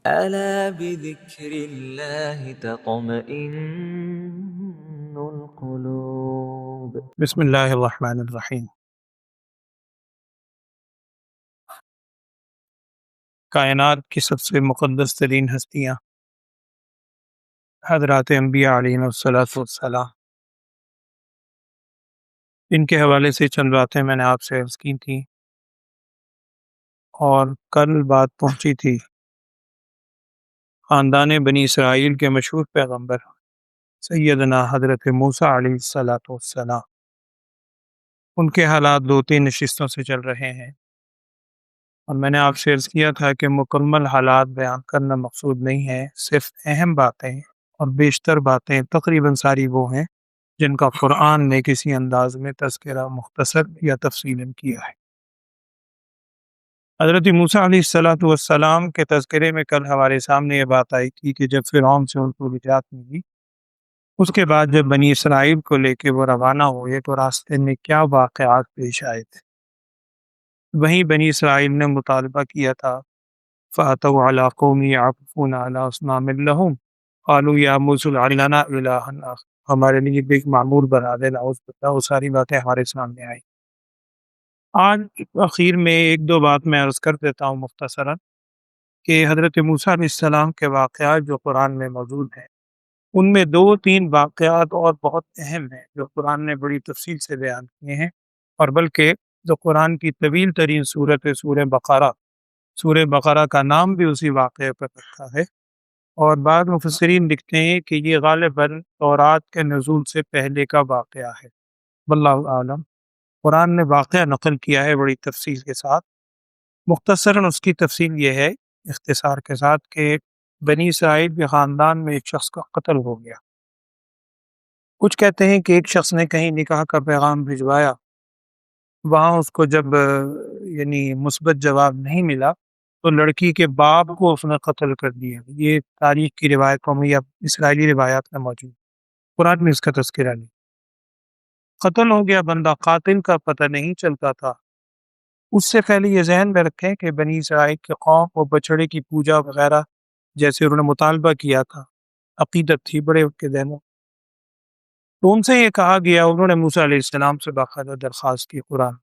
ألا بذكر الله تطمئن القلوب۔ بسم اللہ الرحمن الرحیم۔ کائنات کی سب سے مقدس ترین ہستیاں حضرات انبیاء علیہ الصلاۃ والسلام، ان کے حوالے سے چند باتیں میں نے آپ سے عرض کی تھیں، اور کل بات پہنچی تھی خاندان بنی اسرائیل کے مشہور پیغمبر سیدنا حضرت موسیٰ علیہ الصلاۃ والسلام۔ ان کے حالات 2-3 نشستوں سے چل رہے ہیں، اور میں نے آپ سے عرض کیا تھا کہ مکمل حالات بیان کرنا مقصود نہیں ہے، صرف اہم باتیں اور بیشتر باتیں تقریباً ساری وہ ہیں جن کا قرآن نے کسی انداز میں تذکرہ مختصر یا تفصیلاً کیا ہے۔ حضرت موسیٰ علیہ الصلاۃ والسلام کے تذکرے میں کل ہمارے سامنے یہ بات آئی تھی کہ جب فرعون سے ان کو نجات ملی، اس کے بعد جب بنی اسرائیل کو لے کے وہ روانہ ہوئے تو راستے میں کیا واقعات پیش آئے تھے۔ وہیں بنی اسرائیل نے مطالبہ کیا تھا، فَأَتَوْا عَلَىٰ قَوْمٍ يَعْكُفُونَ عَلَىٰ أَصْنَامٍ لَهُمْ قَالُوا يَا موسیٰ اجْعَل لَنَا إِلَٰهًا آخَرَ، ہمارے لیے ایک معمول بنا دے، نعوذ باللہ۔ وہ ساری باتیں ہمارے سامنے آئی۔ آج اخیر میں ایک دو بات میں عرض کر دیتا ہوں مختصراً کہ حضرت موسیٰ علیہ السلام کے واقعات جو قرآن میں موجود ہیں، ان میں 2-3 واقعات اور بہت اہم ہیں جو قرآن نے بڑی تفصیل سے بیان کیے ہیں، اور بلکہ جو قرآن کی طویل ترین صورت ہے سورہ بقرہ کا نام بھی اسی واقعے پر رکھا ہے، اور بعض مفسرین لکھتے ہیں کہ یہ غالباً تورات کے نزول سے پہلے کا واقعہ ہے، واللہ اعلم۔ قرآن نے واقعہ نقل کیا ہے بڑی تفصیل کے ساتھ۔ مختصراً اس کی تفصیل یہ ہے اختصار کے ساتھ کہ بنی اسرائیل کے خاندان میں ایک شخص کا قتل ہو گیا۔ کچھ کہتے ہیں کہ ایک شخص نے کہیں نکاح کا پیغام بھجوایا، وہاں اس کو جب یعنی مثبت جواب نہیں ملا تو لڑکی کے باپ کو اس نے قتل کر دیا۔ یہ تاریخ کی روایتوں میں یا اسرائیلی روایات میں موجود، قرآن میں اس کا تذکرہ نہیں۔ قتل ہو گیا بندہ، قاتل کا پتہ نہیں چلتا تھا۔ اس سے پہلے یہ ذہن میں رکھیں کہ بنی اسرائیل کے قوم کو بچڑے کی پوجا وغیرہ جیسے انہوں نے مطالبہ کیا تھا، عقیدت تھی بڑے ان کے ذہنوں۔ تو ان سے یہ کہا گیا، انہوں نے موسیٰ علیہ السلام سے باقاعدہ درخواست کی قرآن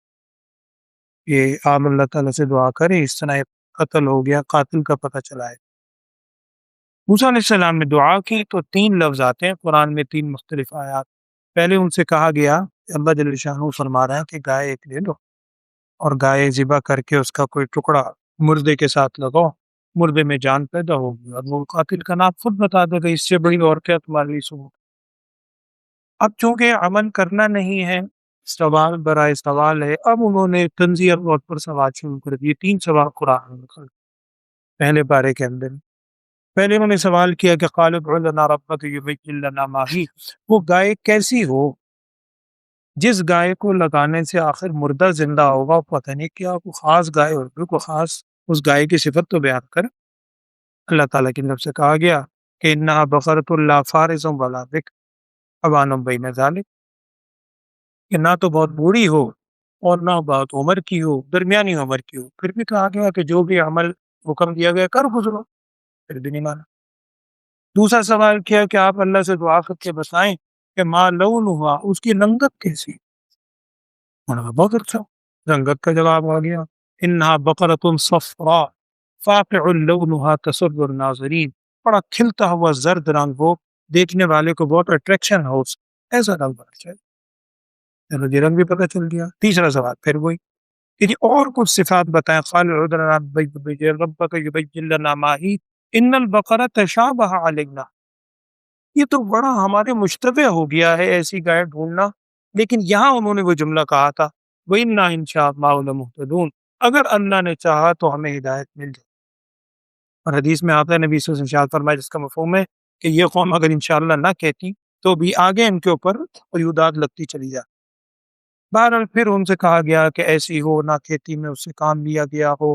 کہ آپ اللہ تعالیٰ سے دعا کریں اس طرح قتل ہو گیا، قاتل کا پتہ چلا ہے۔ موسیٰ علیہ السلام نے دعا کی تو 3 لفظ آتے ہیں قرآن میں، 3 مختلف آیات۔ پہلے ان سے کہا گیا، اللہ جل شانہ فرما رہا ہے کہ گائے ایک لے لو اور گائے ذبح کر کے اس کا کوئی ٹکڑا مردے کے ساتھ لگاؤ، مردے میں جان پیدا ہوگی، اور وہ قاتل کا نام خود بتا دے گا، اس سے بڑی اور کیا تمہارے لیے سنو۔ اب چونکہ عمل کرنا نہیں ہے، سوال برائے سوال ہے، اب انہوں نے تنزیہ طور پر سوال شروع کر دیے۔ 3 سوال قرآن میں لکھا ہے پہلے پارے کے اندر۔ پہلے انہوں نے سوال کیا کہ قالوا ادع لنا ربک یبین لنا ما ہی، وہ گائے کیسی ہو جس گائے کو لگانے سے آخر مردہ زندہ ہوگا، پتہ نہیں کیا کوئی خاص گائے ہوگی، کوئی خاص اس گائے کی صفت تو بیان کر۔ اللہ تعالیٰ کی طرف سے کہا گیا کہ انہا بقرۃ لا فارض ولا بکر عوان بین ذلک، کہ نہ تو بہت بوڑھی ہو اور نہ بہت عمر کی ہو، درمیانی عمر کی ہو۔ پھر بھی کہا گیا کہ جو بھی عمل حکم دیا گیا کر گزرو، پھر بھی نہیں مانا۔ دوسرا سوال کیا کہ آپ اللہ سے دعا کر کے بتائیں کہ ما لونہا، اس کی رنگت کیسی؟ انہوں نے کہا بہت اچھا، رنگت کا جواب آ گیا، انہا بقرۃ صفراء فاقع لونہا تسر الناظرین، بڑا کھلتا ہوا زرد رنگ ہو، دیکھنے والے کو بہت اٹریکشن ہو، ایسا رنگ ہونا چاہیے۔ چلو جی، رنگ بھی پتہ چل گیا۔ تیسرا سوال پھر وہی کہ جی اور کچھ صفات بتائیں۔ قال ادع لنا ربک یبین لنا ما ہی ان البقرہ تشابہ علینا، یہ تو بڑا ہمارے مشتبہ ہو گیا ہے ایسی گائے ڈھونڈنا، لیکن یہاں انہوں نے وہ جملہ کہا تھا وَإِنَّا إِن شَاءَ اللَّهُ لَمُهْتَدُونَ، اگر اللہ نے چاہا تو ہمیں ہدایت مل جائے۔ اور حدیث میں آتا ہے نبی صلی اللہ علیہ وسلم ارشاد فرمایا، جس کا مفہوم ہے کہ یہ قوم اگر انشاءاللہ نہ کہتی تو بھی آگے ان کے اوپر قیودات لگتی چلی جاتی۔ بہرحال پھر ان سے کہا گیا کہ ایسی ہو نہ کھیتی میں اس سے کام لیا گیا ہو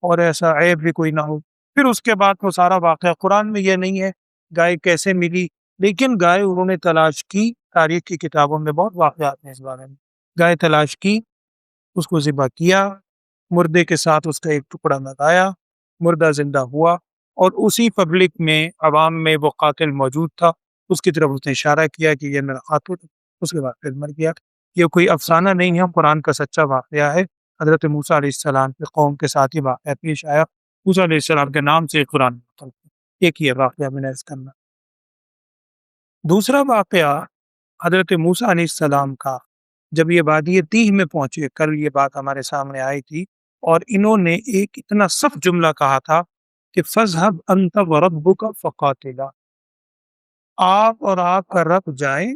اور ایسا عیب بھی کوئی نہ ہو۔ پھر اس کے بعد وہ سارا واقعہ قرآن میں یہ نہیں ہے گائے کیسے ملی، لیکن گائے انہوں نے تلاش کی، تاریخ کی کتابوں میں بہت واقعات ہیں اس بارے میں۔ گائے تلاش کی، اس کو ذبح کیا، مردے کے ساتھ اس کا ایک ٹکڑا لگایا، مردہ زندہ ہوا، اور اسی پبلک میں عوام میں وہ قاتل موجود تھا، اس کی طرف اس نے اشارہ کیا کہ یہ میرا قاتل ہے، اس کے بعد پھر مر گیا۔ یہ کوئی افسانہ نہیں ہے، قرآن کا سچا واقعہ ہے۔ حضرت موسیٰ علیہ السلام کی قوم کے ساتھ یہ واقعہ پیش آیا، موسیٰ علیہ السلام کے نام سے قرآن مطلب ایک یہ واقعہ میں نے عرض کرنا۔ دوسرا واقعہ حضرت موسیٰ علیہ السلام کا، جب یہ وادی تیہ میں پہنچے، کل یہ بات ہمارے سامنے آئی تھی، اور انہوں نے ایک اتنا سخت جملہ کہا تھا کہ فَاذْهَبْ أَنْتَ وَرَبُّكَ فَقَاتِلَا، آپ اور آپ کا رب جائیں،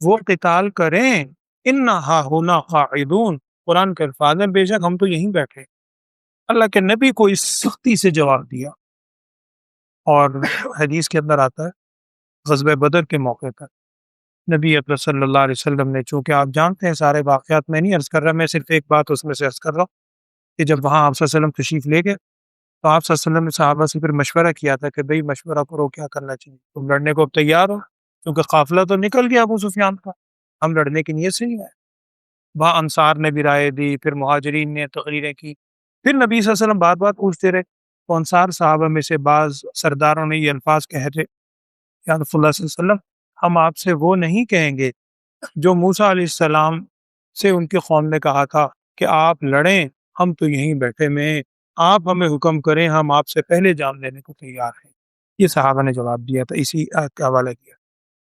وہ قتال کریں، اِنَّا هَاهُنَا قَاعِدُونَ، قرآن کے الفاظ ہیں، بے شک ہم تو یہیں بیٹھے۔ اللہ کے نبی کو اس سختی سے جواب دیا۔ اور حدیث کے اندر آتا ہے غزوہ بدر کے موقع پر نبی اکرم صلی اللہ علیہ وسلم نے، چونکہ آپ جانتے ہیں سارے واقعات میں نہیں عرض کر رہا، میں صرف ایک بات اس میں سے عرض کر رہا ہوں کہ جب وہاں آپ صلی اللہ علیہ وسلم تشریف لے گئے تو آپ صلی اللہ علیہ وسلم نے صحابہ سے پھر مشورہ کیا تھا کہ بھئی مشورہ کرو کیا کرنا چاہیے، تم لڑنے کو اب تیار ہو؟ کیونکہ قافلہ تو نکل گیا ابو سفیان کا، ہم لڑنے کی نیت سے نہیں آئے۔ وہاں انصار نے بھی رائے دی، پھر مہاجرین نے تقریریں کی، پھر نبی صلی اللہ علیہ وسلم بات بات پوچھتے رہے، تو انصار صحابہ میں سے بعض سرداروں نے یہ الفاظ کہے تھے، یا رسول اللہ صلی اللہ علیہ وسلم ہم آپ سے وہ نہیں کہیں گے جو موسیٰ علیہ السلام سے ان کی قوم نے کہا تھا کہ آپ لڑیں، ہم تو یہیں بیٹھے میں، آپ ہمیں حکم کریں، ہم آپ سے پہلے جان لینے کو تیار ہیں۔ یہ صحابہ نے جواب دیا تھا، اسی آیت کا حوالہ کیا۔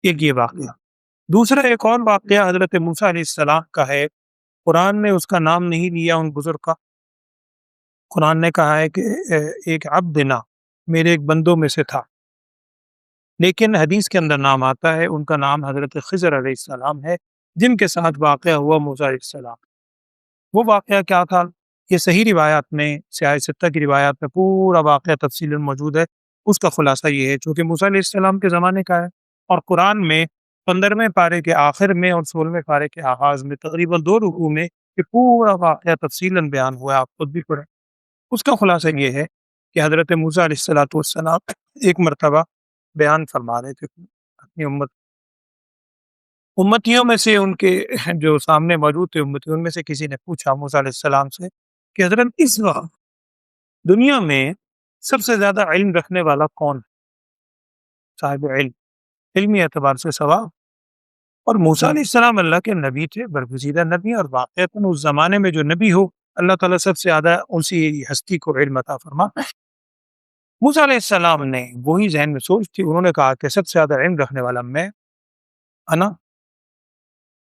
ایک یہ واقعہ۔ دوسرا ایک اور واقعہ حضرت موسیٰ علیہ السلام کا ہے، قرآن نے اس کا نام نہیں لیا ان بزرگ کا، قرآن نے کہا ہے کہ ایک عبدنا، میرے ایک بندوں میں سے تھا، لیکن حدیث کے اندر نام آتا ہے ان کا نام حضرت خضر علیہ السلام ہے، جن کے ساتھ واقعہ ہوا موسیٰ علیہ السلام۔ وہ واقعہ کیا تھا؟ یہ صحیح روایات میں، سیاہ ستہ کی روایات میں پورا واقعہ تفصیل موجود ہے۔ اس کا خلاصہ یہ ہے، چونکہ موسیٰ علیہ السلام کے زمانے کا ہے اور قرآن میں 15ویں پارے کے آخر میں اور 16ویں پارے کے آغاز میں تقریباً 2 رکوع میں یہ پورا واقعہ تفصیلاً بیان ہوا ہے، آپ خود بھی پڑھیں۔ اس کا خلاصہ یہ ہے کہ حضرت موسیٰ علیہ السلام ایک مرتبہ بیان فرما رہے تھے اپنی امتیوں میں سے، ان کے جو سامنے موجود تھے امتی، ان میں سے کسی نے پوچھا موسیٰ علیہ السلام سے کہ حضرت اس وقت دنیا میں سب سے زیادہ علم رکھنے والا کون ہے؟ صاحب علم، علمی اعتبار سے سوال۔ اور موسیٰ علیہ السلام اللہ کے نبی تھے، برگزیدہ نبی، اور واقعتاً اس زمانے میں جو نبی ہو اللہ تعالیٰ سب سے زیادہ اسی ہستی کو علم عطا فرماتا ہے۔ موسیٰ علیہ السلام نے وہی ذہن میں سوچ تھی، انہوں نے کہا کہ سب سے زیادہ علم رکھنے والا میں انا۔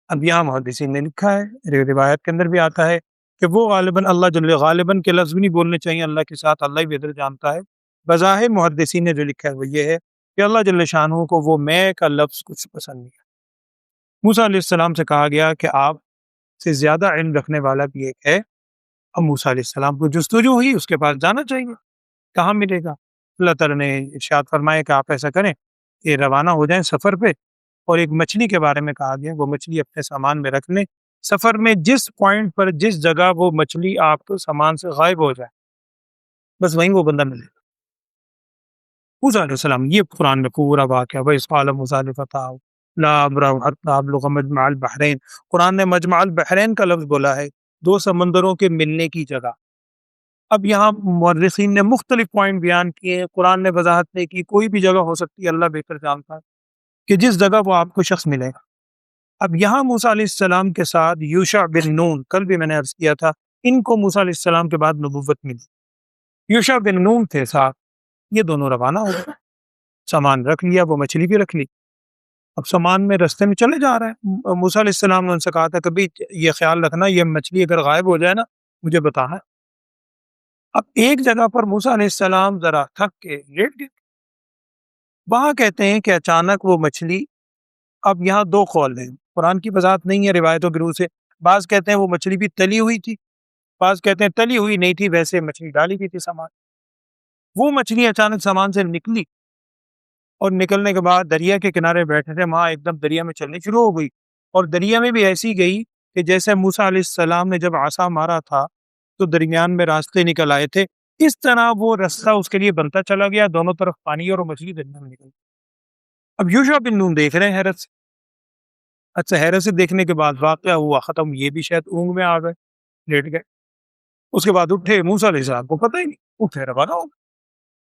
اب یہاں محدثین نے لکھا ہے، روایت کے اندر بھی آتا ہے کہ وہ غالباً اللہ جل غالباً کے لفظ بھی نہیں بولنے چاہیے، اللہ کے ساتھ اللہ ہی بہتر جانتا ہے۔ بظاہر محدثین نے جو لکھا ہے وہ یہ ہے کہ اللہ جل شانہ کو وہ میں کا لفظ کچھ پسند نہیں ہے۔ موسیٰ علیہ السلام سے کہا گیا کہ آپ سے زیادہ علم رکھنے والا بھی ایک ہے۔ اب موسیٰ علیہ السلام کو جستجو ہوئی، اس کے پاس جانا چاہیے، کہاں ملے گا؟ اللہ تعالیٰ نے ارشاد فرمایا کہ آپ ایسا کریں کہ روانہ ہو جائیں سفر پہ، اور ایک مچھلی کے بارے میں کہا گیا وہ مچھلی اپنے سامان میں رکھ لیں، سفر میں جس پوائنٹ پر جس جگہ وہ مچھلی آپ کو سامان سے غائب ہو جائے بس وہیں وہ بندہ ملے گا۔ موسیٰ علیہ السلام، یہ قرآن میں پورا واقعہ، وَإِذْ قَالَ مُوسَىٰ لِفَتَاهُ لَا أَبْرَحُ حَتَّىٰ أَبْلُغَ مَجْمَعَ الْبَحْرَيْنِ، قرآن نے مجمع البحرین کا لفظ بولا ہے، 2 سمندروں کے ملنے کی جگہ۔ اب یہاں مورخین نے مختلف پوائنٹ بیان کیے ہیں، قرآن نے وضاحت نہیں کی، کوئی بھی جگہ ہو سکتی ہے، اللہ بہتر جانتا ہے کہ جس جگہ وہ آپ کو شخص ملے گا۔ اب یہاں موسیٰ علیہ السلام کے ساتھ یوشع بن نون، کل بھی میں نے عرض کیا تھا، ان کو موسیٰ علیہ السلام کے بعد نبوت ملی، یوشع بن نون تھے ساتھ، یہ دونوں روانہ ہو گئے، سامان رکھ لیا، وہ مچھلی بھی رکھ لی۔ اب سامان میں رستے میں چلے جا رہے ہیں، موسیٰ علیہ السلام نے ان سے کہا تھا کہ بھی یہ خیال رکھنا، یہ مچھلی اگر غائب ہو جائے نا مجھے بتانا۔ اب ایک جگہ پر موسیٰ علیہ السلام ذرا تھک کے لیٹ گئے، وہاں کہتے ہیں کہ اچانک وہ مچھلی، اب یہاں 2 قول ہیں، قرآن کی وضاحت نہیں ہے، روایتوں کے روح سے، بعض کہتے ہیں وہ مچھلی بھی تلی ہوئی تھی، بعض کہتے ہیں تلی ہوئی نہیں تھی، ویسے مچھلی ڈالی ہوئی تھی سامان۔ وہ مچھلی اچانک سامان سے نکلی، اور نکلنے کے بعد دریا کے کنارے بیٹھے تھے، وہاں ایک دم دریا میں چلنی شروع ہو گئی، اور دریا میں بھی ایسی گئی کہ جیسے موسیٰ علیہ السلام نے جب عصا مارا تھا تو درمیان میں راستے نکل آئے تھے، اس طرح وہ راستہ اس کے لیے بنتا چلا گیا، دونوں طرف پانی اور وہ مچھلی دریا میں نکل گئی۔ اب یوشع بن نون دیکھ رہے ہیں حیرت سے، اچھا حیرت سے دیکھنے کے بعد واقعہ ہوا ختم، یہ بھی شاید اونگ میں آ گئے، لیٹ گئے۔ اس کے بعد اٹھے، موسیٰ علیہ السلام کو پتہ ہی نہیں، اٹھے روانہ ہو گئے۔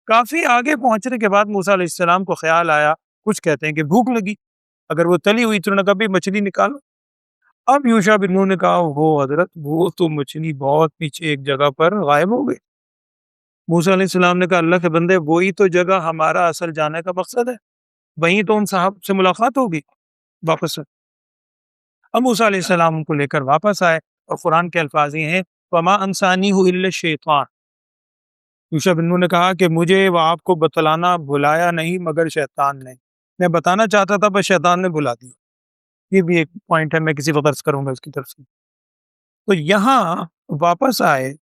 کافی آگے پہنچنے کے بعد موسیٰ علیہ السلام کو خیال آیا، کچھ کہتے ہیں کہ بھوک لگی، اگر وہ تلی ہوئی تو انہوں نے کہا بھی مچھلی نکالو۔ اب یوشع بن نون نے کہا وہ حضرت وہ تو مچھلی بہت پیچھے ایک جگہ پر غائب ہو گئی۔ موسیٰ علیہ السلام نے کہا اللہ کے بندے وہی تو جگہ ہمارا اصل جانے کا مقصد ہے، وہیں تو ان صاحب سے ملاقات ہوگی، واپس۔ اب موسیٰ علیہ السلام ان کو لے کر واپس آئے، اور قرآن کے الفاظ یہ ہیں وَمَا أَنسَانِيهُ إِلَّا الشَّيْطَانُ۔ یوشع بن نون نے کہا کہ مجھے وہ آپ کو بتلانا بھلایا نہیں مگر شیطان نے، میں بتانا چاہتا تھا بس شیطان نے بلا دیا۔ یہ بھی ایک پوائنٹ ہے، میں کسی وقت عرض کروں گا اس کی طرف سے۔ تو یہاں واپس آئے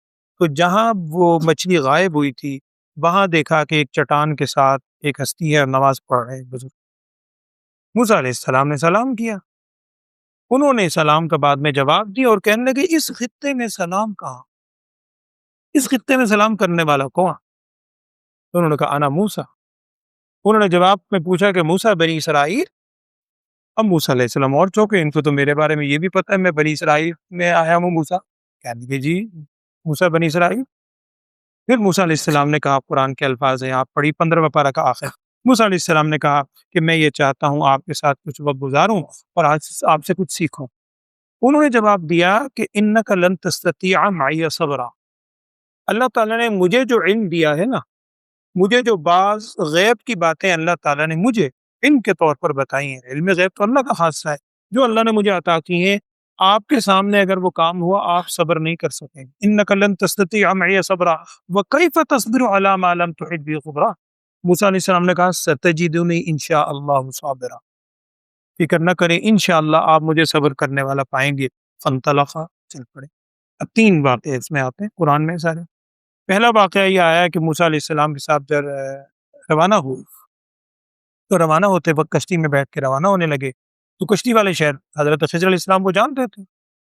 تو جہاں وہ مچھلی غائب ہوئی تھی وہاں دیکھا کہ ایک چٹان کے ساتھ ایک ہستی ہے اور نماز پڑھ رہے ہیں بزرگ۔ موسیٰ علیہ السلام نے سلام کیا، انہوں نے سلام کا بعد میں جواب دیا اور کہنے لگے اس خطے میں سلام کہاں، اس خطے میں سلام کرنے والا کون؟ انہوں نے کہا انا موسیٰ۔ انہوں نے جواب میں پوچھا کہ موسیٰ بنی اسرائیل؟ اب موسیٰ علیہ السلام اور چونکے، ان کو تو میرے بارے میں یہ بھی پتہ ہے میں بنی اسرائیل میں آیا ہوں موسیٰ۔ کہنے لگے جی موسیٰ بنی اسرائیل۔ پھر موسیٰ علیہ السلام نے کہا، قرآن کے الفاظ ہیں، آپ پڑھی 15واں پارہ کا آخر۔ موسیٰ علیہ السلام نے کہا کہ میں یہ چاہتا ہوں آپ کے ساتھ کچھ وقت گزاروں اور آج آپ سے کچھ سیکھوں۔ انہوں نے جواب دیا کہ انک لن تستطیع معی صبرا۔ اللہ تعالیٰ نے مجھے جو علم دیا ہے نا، مجھے جو بعض غیب کی باتیں اللہ تعالیٰ نے مجھے علم کے طور پر بتائی ہیں، علم غیب تو اللہ کا خاصہ ہے، جو اللہ نے مجھے عطا کی ہیں، آپ کے سامنے اگر وہ کام ہوا آپ صبر نہیں کر سکیں گے۔ انک لن تستطیع معی صبرا وکیف تصبر علی ما لم تحط به خبرا۔ موسیٰ علیہ السلام نے کہا ستجدنی انشاء اللہ صابرا، فکر نہ کریں انشاءاللہ آپ مجھے صبر کرنے والا پائیں گے۔ فانطلقا، چل پڑے۔ اب 3 واقعے اس میں آتے ہیں قرآن میں سارے۔ پہلا واقعہ یہ آیا کہ موسیٰ علیہ السلام کے ساتھ جب روانہ ہوئے تو روانہ ہوتے وقت کشتی میں بیٹھ کے روانہ ہونے لگے تو کشتی والے شہر حضرت خضر علیہ السلام کو جانتے تھے،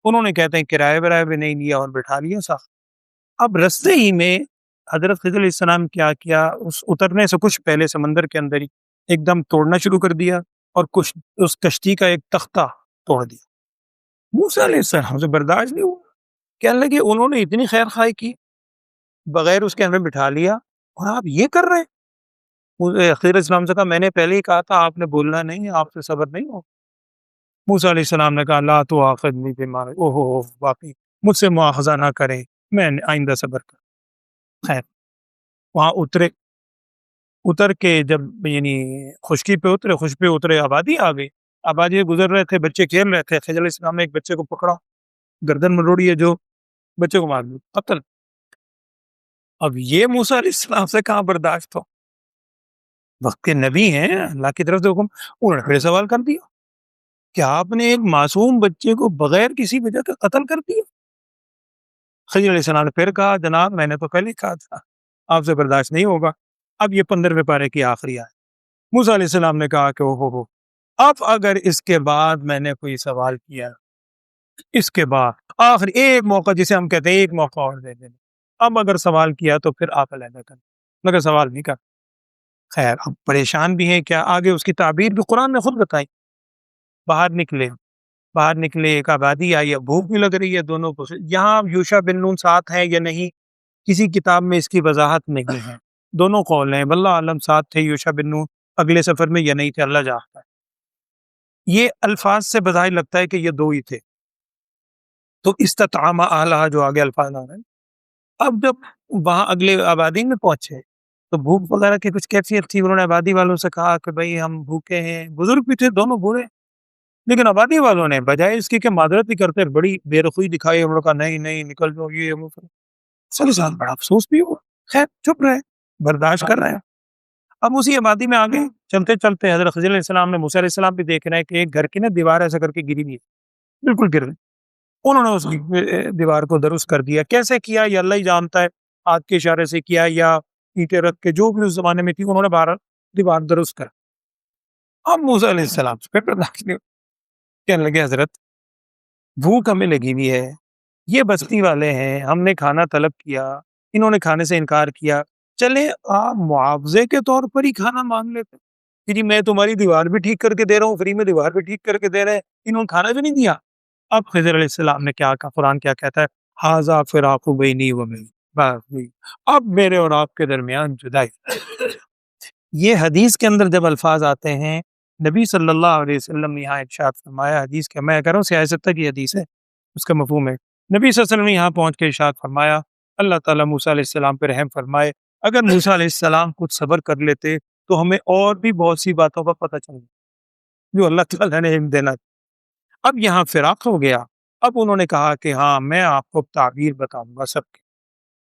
انہوں نے کہتے ہیں کرائے برائے بھی نہیں لیا اور بٹھا لیا ساتھ۔ اب رستے ہی میں حضرت خضر علیہ السلام کیا اس اترنے سے کچھ پہلے سمندر کے اندر ہی ایک دم توڑنا شروع کر دیا اور کچھ اس کشتی کا ایک تختہ توڑ دیا۔ موسیٰ علیہ السلام سے برداشت نہیں ہوا، کہنے لگے انہوں نے اتنی خیر خواہی کی بغیر اس کے ہمیں بٹھا لیا اور آپ یہ کر رہے ہیں۔ خضر علیہ السلام سے کہا میں نے پہلے ہی کہا تھا آپ نے بولنا نہیں، آپ سے صبر نہیں ہو۔ موسیٰ علیہ السلام نے کہا لا تؤاخذنی بما، اوہ واقعی مجھ سے مواخذہ نہ کریں، میں آئندہ صبر کر۔ خیر وہاں اتر کے جب یعنی خشکی پہ اترے آبادی آ گئی، آبادی گزر رہے تھے، بچے کھیل رہے تھے۔ خضر علیہ السلام نے ایک بچے کو پکڑا، گردن مروڑی ہے جو بچے کو مار دیا، قتل۔ اب یہ موسیٰ علیہ السلام سے کہاں برداشت ہو، وقت کے نبی ہیں، اللہ کی طرف سے حکم۔ انہوں نے پھر سوال کر دیا کہ آپ نے ایک معصوم بچے کو بغیر کسی وجہ کے قتل کر دیا۔ خضر علیہ السلام نے پھر کہا جناب میں نے تو پہلے کہا تھا آپ سے برداشت نہیں ہوگا۔ اب یہ 15ویں پارے کی آخری آیت۔ موسیٰ علیہ السلام نے کہا کہ اوہ اب اگر اس کے بعد میں نے کوئی سوال کیا، اس کے بعد آخری ایک موقع جسے ہم کہتے ہیں ایک موقع اور دے دیں، اب اگر سوال کیا تو پھر آپ علیحدہ کریں، مگر سوال نہیں کر۔ خیر اب پریشان بھی ہیں کیا، آگے اس کی تعبیر بھی قرآن نے خود بتائی۔ باہر نکلے ایک آبادی آئی، اب بھوک بھی لگ رہی ہے دونوں کو۔ یہاں یوشع بن نون ساتھ ہیں یا نہیں کسی کتاب میں اس کی وضاحت نہیں ہے، دونوں قول ہیں، واللہ عالم ساتھ تھے یوشع بن نون اگلے سفر میں یا نہیں تھے، اللہ جانتا ہے۔ یہ الفاظ سے بظاہر لگتا ہے کہ یہ 2 ہی تھے۔ تو استطعم اہلھا جو آگے الفاظ آ رہے ہیں، اب جب وہاں اگلے آبادی میں پہنچے تو بھوک وغیرہ کی کچھ کیفیت تھی، انہوں نے آبادی والوں سے کہا کہ بھئی ہم بھوکے ہیں، بزرگ بھی تھے دونوں بوڑھے، لیکن آبادی والوں نے بجائے اس کی کہ معذرت بھی کرتے بڑی بے رخی دکھائی، انہوں نے کہا نہیں نکل جاؤ، یہ وہ سب ساتھ بڑا افسوس بھی ہوا، خیر چپ رہے، برداشت کر رہے ہیں۔ اب اسی آبادی میں آگے چلتے چلتے حضرت خضر علیہ السلام نے موسیٰ علیہ السلام بھی دیکھ رہے ہیں کہ ایک گھر کی نا دیوار ایسا کر کے گری ہوئی ہے، بالکل گر رہی۔ انہوں نے اس دیوار کو درست کر دیا، کیسے کیا یہ اللہ ہی جانتا ہے، ہاتھ کے اشارے سے کیا یا اینٹیں رکھ کے، جو بھی اس زمانے میں تھی انہوں نے بہرحال دیوار درست کر۔ اب موسیٰ علیہ السلام سے پھر برداشت نہیں، کہنے لگے حضرت بھوک ہمیں لگی ہوئی ہے، یہ بستی والے ہیں، ہم نے کھانا طلب کیا، انہوں نے کھانے سے انکار کیا، چلے آپ معاوضے کے طور پر ہی کھانا مانگ لیتے کہ جی میں تمہاری دیوار بھی ٹھیک کر کے دے رہا ہوں، فری میں دیوار بھی ٹھیک کر کے دے رہے ہیں، انہوں نے کھانا بھی نہیں دیا۔ اب خضر علیہ السلام نے کیا کہا، قرآن کیا کہتا ہے، ھذا فراق بینی و بینک، بس جی، اب میرے اور آپ کے درمیان جدائی۔ یہ حدیث کے اندر جب الفاظ آتے ہیں، نبی صلی اللہ علیہ وسلم نے یہاں ارشاد فرمایا، حدیث کے میں کہہ رہا ہوں سیاست کی حدیث ہے، اس کا مفہوم ہے، نبی صلی اللہ علیہ وسلم نے یہاں پہنچ کے ارشاد فرمایا، اللہ تعالیٰ موسیٰ علیہ السلام پہ رحم فرمائے، اگر موسیٰ علیہ السلام کچھ صبر کر لیتے تو ہمیں اور بھی بہت سی باتوں کا پتہ چل گیا جو اللہ تعالیٰ نے علم دینا تھا۔ اب یہاں فراق ہو گیا، اب انہوں نے کہا کہ ہاں میں آپ کو تعبیر بتاؤں گا سب کی۔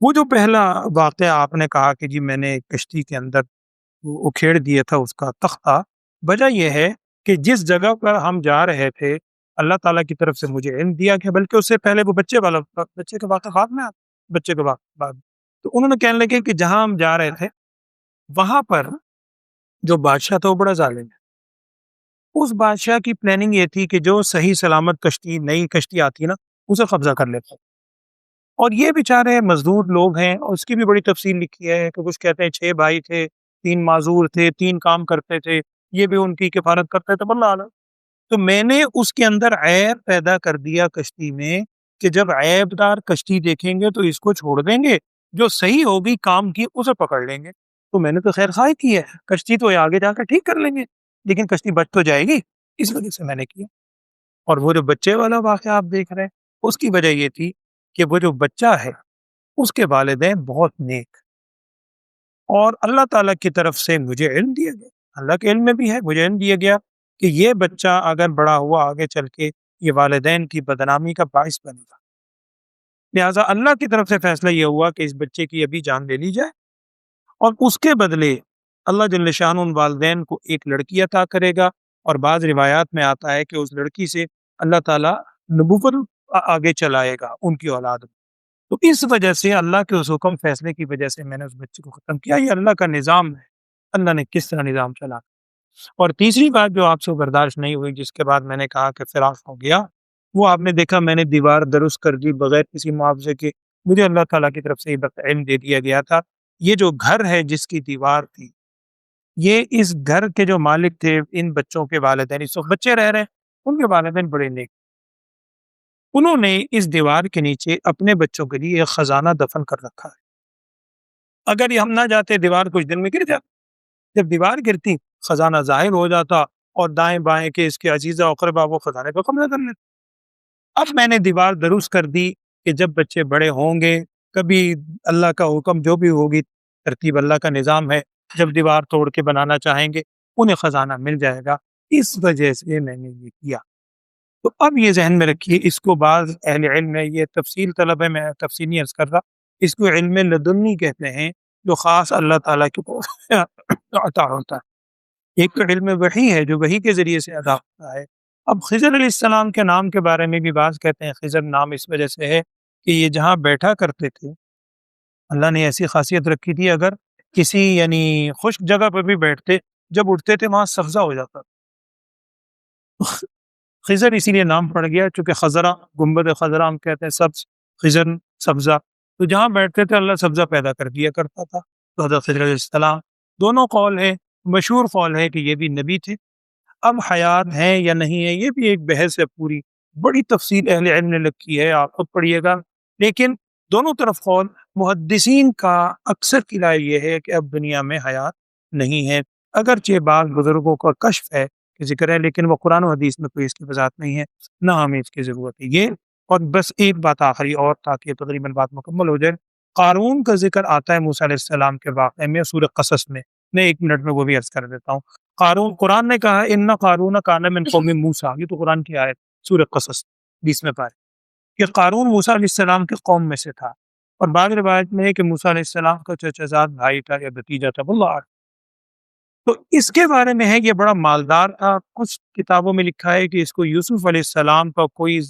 وہ جو پہلا واقعہ آپ نے کہا کہ جی میں نے کشتی کے اندر اکھیڑ دیا تھا اس کا تختہ، وجہ یہ ہے کہ جس جگہ پر ہم جا رہے تھے اللہ تعالیٰ کی طرف سے مجھے علم دیا کہ بلکہ اس سے پہلے وہ بچے کے واقعہ بعد میں بچے کے بعد تو انہوں نے کہنے لگے کہ جہاں ہم جا رہے تھے وہاں پر جو بادشاہ تھا وہ بڑا ظالم ہے، اس بادشاہ کی پلاننگ یہ تھی کہ جو صحیح سلامت کشتی نئی کشتی آتی ہے نا اسے قبضہ کر لیتا، اور یہ بیچارے مزدور لوگ ہیں، اور اس کی بھی بڑی تفصیل لکھی ہے کہ کچھ کہتے ہیں 6 بھائی تھے، 3 معذور تھے، 3 کام کرتے تھے، یہ بھی ان کی کفارت کرتے تھے، واللہ اعلم۔ تو میں نے اس کے اندر عیب پیدا کر دیا کشتی میں کہ جب عیب دار کشتی دیکھیں گے تو اس کو چھوڑ دیں گے، جو صحیح ہوگی کام کی اسے پکڑ لیں گے۔ تو میں نے تو خیر خواہ کی ہے، کشتی تو آگے جا کر ٹھیک کر لیں گے لیکن کشتی بچ تو جائے گی، اس وجہ سے میں نے کیا۔ اور وہ جو بچے والا واقعہ آپ دیکھ رہے ہیں اس کی وجہ یہ تھی کہ وہ جو بچہ ہے اس کے والدین بہت نیک، اور اللہ تعالیٰ کی طرف سے مجھے علم دیا گیا، اللہ کے علم میں بھی ہے، مجھے علم دیا گیا کہ یہ بچہ اگر بڑا ہوا آگے چل کے یہ والدین کی بدنامی کا باعث بنے گا، لہٰذا اللہ کی طرف سے فیصلہ یہ ہوا کہ اس بچے کی ابھی جان لے لی جائے، اور اس کے بدلے اللہ جل شانہ ان والدین کو ایک لڑکی عطا کرے گا، اور بعض روایات میں آتا ہے کہ اس لڑکی سے اللہ تعالیٰ نبوت آگے چلائے گا ان کی اولاد میں۔ تو اس وجہ سے اللہ کے اس حکم فیصلے کی وجہ سے میں نے اس بچے کو ختم کیا۔ یہ اللہ کا نظام ہے، اللہ نے کس طرح نظام چلا۔ اور تیسری بات جو آپ سے برداشت نہیں ہوئی جس کے بعد میں نے کہا کہ فراق ہو گیا، وہ آپ نے دیکھا میں نے دیوار درست کر دی بغیر کسی معاوضے کے، مجھے اللہ تعالیٰ کی طرف سے یہ علم دے دیا گیا تھا، یہ جو گھر ہے جس کی دیوار تھی، یہ اس گھر کے جو مالک تھے ان بچوں کے والدین، اس وقت بچے رہ رہے ہیں، ان کے والدین بڑے نیک، انہوں نے اس دیوار کے نیچے اپنے بچوں کے لیے ایک خزانہ دفن کر رکھا ہے۔ اگر یہ ہم نہ جاتے دیوار کچھ دن میں گر جاتی، جب دیوار گرتی خزانہ ظاہر ہو جاتا اور دائیں بائیں کے اس کے عزیزہ اقربا وہ خزانے کو قبضہ کر لیتے۔ اب میں نے دیوار درست کر دی کہ جب بچے بڑے ہوں گے، کبھی اللہ کا حکم جو بھی ہوگی، ترتیب اللہ کا نظام ہے، جب دیوار توڑ کے بنانا چاہیں گے انہیں خزانہ مل جائے گا، اس وجہ سے میں نے یہ کیا۔ تو اب یہ ذہن میں رکھیے، اس کو بعض اہل علم میں یہ تفصیل طلب ہے، میں تفصیل نہیں عرض کر رہا، اس کو علم لدنی کہتے ہیں، جو خاص اللہ تعالیٰ کی طرف سے عطا ہوتا ہے۔ ایک تو علم وحی ہے جو وحی کے ذریعے سے عطا ہوتا ہے۔ اب خضر علیہ السلام کے نام کے بارے میں بھی بعض کہتے ہیں خضر نام اس وجہ سے ہے کہ یہ جہاں بیٹھا کرتے تھے اللہ نے ایسی خاصیت رکھی تھی، اگر کسی یعنی خشک جگہ پر بھی بیٹھتے جب اٹھتے تھے وہاں سبزہ ہو جاتا، خضر اسی لیے نام پڑ گیا چونکہ خضرہ، گنبد خضرہ ہم کہتے ہیں، سبز، خضر سبزہ، تو جہاں بیٹھتے تھے اللہ سبزہ پیدا کر دیا کرتا تھا۔ تو حضرت خضر علیہ السلام، دونوں قول ہے، مشہور قول ہے کہ یہ بھی نبی تھے، اب حیات ہیں یا نہیں ہے یہ بھی ایک بحث ہے، پوری بڑی تفصیل اہل علم نے لکھی ہے، آپ خود پڑھیے گا، لیکن دونوں طرف قول محدثین کا اکثر کی رائے یہ ہے کہ اب دنیا میں حیات نہیں ہے، اگرچہ بعض بزرگوں کا کشف ہے کہ ذکر ہے، لیکن وہ قرآن و حدیث میں کوئی اس کی وضاحت نہیں ہے، نہ ہمیں اس کی ضرورت ہے۔ یہ اور بس ایک بات آخری اور تاکہ تقریباً بات مکمل ہو جائے، قارون کا ذکر آتا ہے موسیٰ علیہ السلام کے واقعے میں سورہ قصص میں ایک منٹ میں وہ بھی عرض کر دیتا ہوں۔ قارون، قرآن نے کہا ان قارون کان من قوم موسیٰ، یہ تو قرآن کی آیت سورہ قصص 20 پارے، کہ قارون موسیٰ علیہ السلام کے قوم میں سے تھا، اور بعض روایت میں ہے کہ موسیٰ علیہ السلام کا چچا زاد بھائی تھا یا بھتیجا تھا، واللہ اعلم۔ تو اس کے بارے میں ہے یہ بڑا مالدار تھا، کچھ کتابوں میں لکھا ہے کہ اس کو یوسف علیہ السلام کا کوئی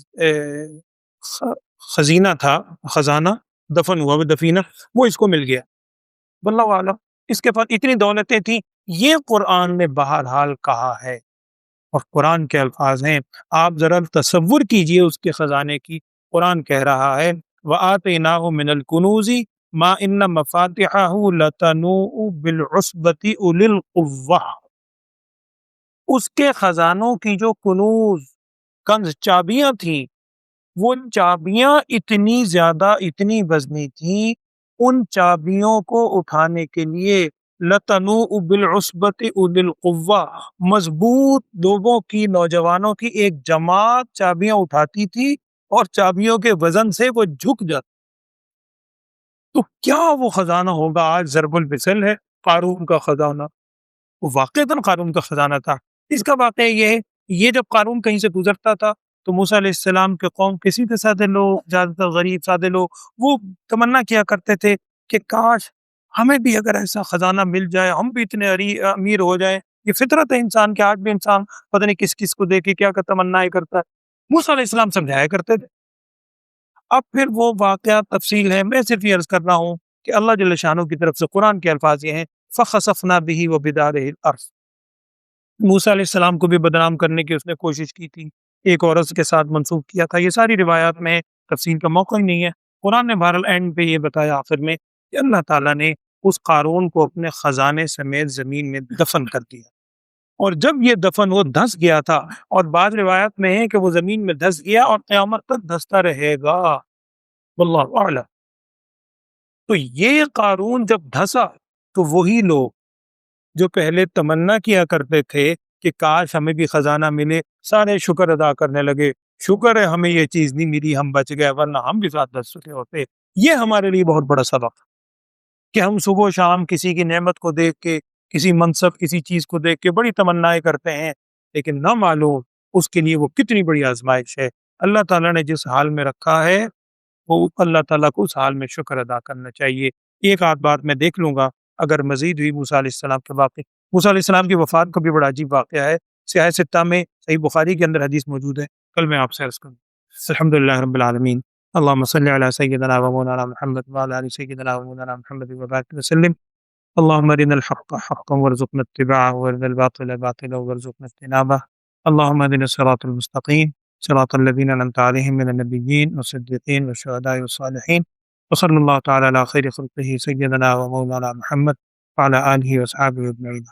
خزینہ تھا، خزانہ دفن ہوا دفینہ، وہ اس کو مل گیا، واللہ اعلم۔ اس کے پاس اتنی دولتیں تھیں، یہ قرآن نے بہرحال کہا ہے، اور قرآن کے الفاظ ہیں، آپ ذرا تصور کیجئے اس کے خزانے کی، قرآن کہہ رہا ہے وَآتَيْنَاهُ مِنَ الْكُنُوزِ مَا إِنَّ مَفَاتِحَهُ لَتَنُوءُ بِالْعُصْبَةِ أُولِي الْقُوَّةِ، اس کے خزانوں کی جو کنوز، کنز، چابیاں تھیں، وہ چابیاں اتنی زیادہ، اتنی وزنی تھیں ان چابیوں کو اٹھانے کے لیے لَتَنُوءُ بِالْعُصْبَةِ أُولِي الْقُوَّةِ، مضبوط لوگوں کی، نوجوانوں کی ایک جماعت چابیاں اٹھاتی تھی اور چابیوں کے وزن سے وہ جھک جاتی۔ تو کیا وہ خزانہ ہوگا آج ضرب المثل ہے قارون کا خزانہ، وہ واقعتاً قارون کا خزانہ تھا۔ اس کا واقعہ یہ ہے، یہ جب قارون کہیں سے گزرتا تھا تو موسیٰ علیہ السلام کے قوم کے سیدھے سادے لوگ، زیادہ تر غریب سادے لوگ، وہ تمنا کیا کرتے تھے کہ کاش ہمیں بھی اگر ایسا خزانہ مل جائے، ہم بھی اتنے امیر ہو جائیں۔ یہ فطرت ہے انسان کے، آج بھی انسان پتہ نہیں کس کس کو دیکھ کے کیا تمنا کرتا ہے۔ موسیٰ علیہ السلام سمجھایا کرتے تھے۔ اب پھر وہ واقعہ تفصیل ہے، میں صرف یہ عرض کر رہا ہوں کہ اللہ جل شانہ کی طرف سے قرآن کے الفاظ یہ ہیں فَخَسَفْنَا بِهِ وَبِدَارِهِ الْأَرْضِ۔ موسیٰ علیہ السلام کو بھی بدنام کرنے کی اس نے کوشش کی تھی، ایک عورت کے ساتھ منسوخ کیا تھا، یہ ساری روایات میں تفصیل کا موقع ہی نہیں ہے۔ قرآن نے بہرحال اینڈ پہ یہ بتایا آخر میں کہ اللہ تعالیٰ نے اس قارون کو اپنے خزانے سمیت زمین میں دفن کر دیا، اور جب یہ دفن وہ دھس گیا تھا، اور بعض روایات میں ہے کہ وہ زمین میں دھس گیا اور قیامت تک دھستا رہے گا، واللہ اعلم۔ تو یہ قارون جب دھسا تو وہی لوگ جو پہلے تمنا کیا کرتے تھے کہ کاش ہمیں بھی خزانہ ملے، سارے شکر ادا کرنے لگے، شکر ہے ہمیں یہ چیز نہیں ملی، ہم بچ گئے، ورنہ ہم بھی ساتھ دھس چکے ہوتے۔ یہ ہمارے لیے بہت بڑا سبق کہ ہم صبح و شام کسی کی نعمت کو دیکھ کے، کسی منصب، کسی چیز کو دیکھ کے بڑی تمنائیں کرتے ہیں، لیکن نہ معلوم اس کے لیے وہ کتنی بڑی آزمائش ہے۔ اللہ تعالیٰ نے جس حال میں رکھا ہے وہ اللہ تعالیٰ کو اس حال میں شکر ادا کرنا چاہیے۔ ایک آدھ بات میں دیکھ لوں گا اگر مزید ہوئی موسیٰ علیہ السلام کے واقعے۔ موسیٰ علیہ السلام کی وفات کا بھی بڑا عجیب واقعہ ہے، سیاہ ستہ میں صحیح بخاری کے اندر حدیث موجود ہے، کل میں آپ سے عرض کروں۔ الحمدللہ رب العالمین، اللہم صلی علی سیدنا و مولانا محمد وعلی آل سیدنا و مولانا محمد وبارک وسلم۔ اللہم ارنا الحق حقا وارزقنا اتباعہ وارنا الباطل باطلا وارزقنا اجتنابہ۔ اللہم اهدنا الصراط المستقیم صراط الذین انعمت علیہم من النبیین والصدیقین والشہداء والصالحین، وصلی اللہ تعالی علی خیر خلقہ سیدنا و مولانا محمد وعلی آلہ واصحابہ اجمعین۔